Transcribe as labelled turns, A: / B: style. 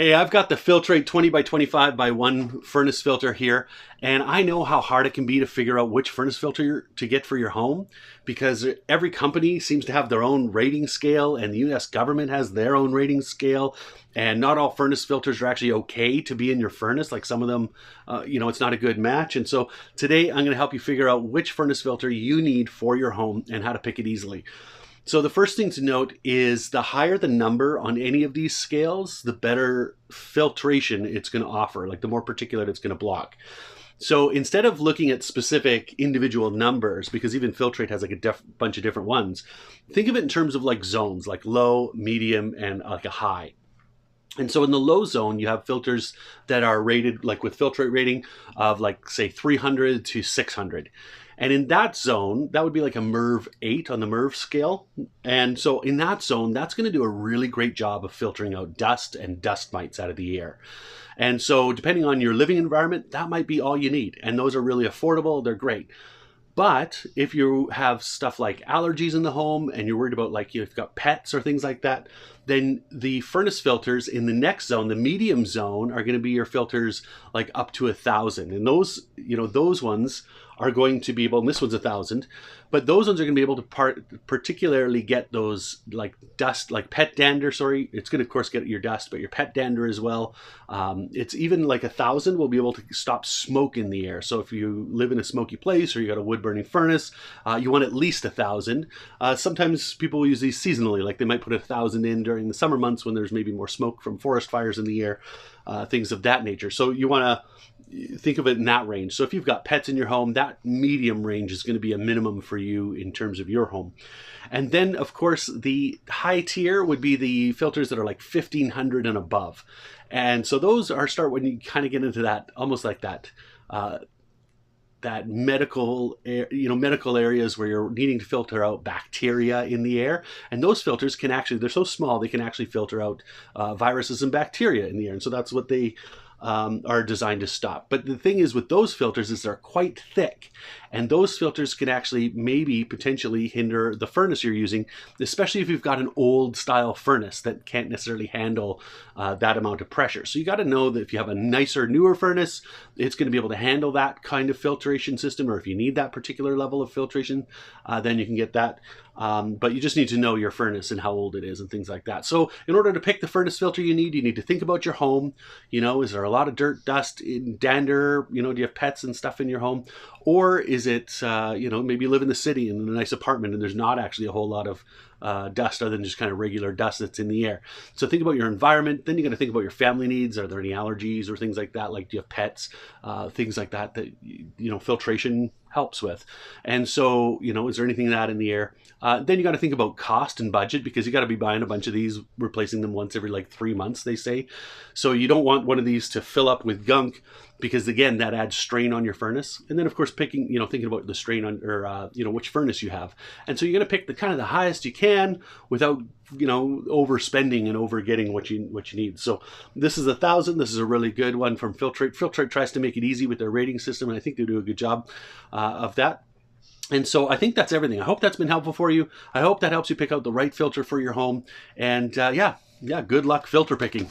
A: Hey, I've got the Filtrete 20 by 25 by 1 furnace filter here, and I know how hard it can be to figure out which furnace filter to get for your home because every company seems to have their own rating scale, and the US government has their own rating scale, and not all furnace filters are actually okay to be in your furnace. Like some of them, it's not a good match. And so today I'm going to help you figure out which furnace filter you need for your home and how to pick it easily. So the first thing to note is the higher the number on any of these scales, the better filtration it's going to offer, like the more particulate it's going to block. So instead of looking at specific individual numbers, because even Filtrete has like a bunch of different ones, think of it in terms of like zones, like low, medium, and like a high. And so in the low zone, you have filters that are rated like with Filtrete rating of like say 300 to 600. And in that zone, that would be like a MERV 8 on the MERV scale. And so in that zone, that's going to do a really great job of filtering out dust and dust mites out of the air. And so depending on your living environment, that might be all you need. And those are really affordable. They're great. But if you have stuff like allergies in the home and you're worried about like you've got pets or things like that, then the furnace filters in the next zone, the medium zone, are going to be your filters like up to 1,000. And those, those ones are going to be able, and this one's 1,000, but those ones are going to be able to particularly get those like dust, like pet dander, sorry. It's going to of course get your dust, but your pet dander as well. It's even like 1,000 will be able to stop smoke in the air. So if you live in a smoky place or you got a wood burning furnace, you want at least 1,000. Sometimes people will use these seasonally, like they might put 1,000 in during the summer months when there's maybe more smoke from forest fires in the air, things of that nature. So you want to think of it in that range. So if you've got pets in your home, that medium range is going to be a minimum for you in terms of your home. And then of course the high tier would be the filters that are like 1,500 and above. And so those start when you kind of get into that, almost like that, that medical areas where you're needing to filter out bacteria in the air. And those filters can actually, they're so small, they can actually filter out viruses and bacteria in the air. And so that's what they are designed to stop. But the thing is with those filters is they're quite thick, and those filters can actually maybe potentially hinder the furnace you're using, especially if you've got an old style furnace that can't necessarily handle that amount of pressure. So you got to know that if you have a nicer, newer furnace, it's going to be able to handle that kind of filtration system, or if you need that particular level of filtration, then you can get that. But you just need to know your furnace and how old it is and things like that. So in order to pick the furnace filter you need to think about your home. Is there a lot of dirt, dust, dander? Do you have pets and stuff in your home? Or is it, maybe you live in the city in a nice apartment and there's not actually a whole lot of dust other than just kind of regular dust that's in the air. So think about your environment. Then you got to think about your family needs. Are there any allergies or things like that? Like do you have pets? Things like that filtration helps with. And so, is there anything of that in the air? Then you got to think about cost and budget, because you got to be buying a bunch of these, replacing them once every like 3 months, they say. So you don't want one of these to fill up with gunk, because again, that adds strain on your furnace. And then of course picking, thinking about the strain on, or which furnace you have. And so you're going to pick the kind of the highest you can without, overspending and over getting what you need. So this is 1,000. This is a really good one from Filtrete. Filtrete tries to make it easy with their rating system, and I think they do a good job of that. And so I think that's everything. I hope that's been helpful for you. I hope that helps you pick out the right filter for your home. And yeah, good luck filter picking.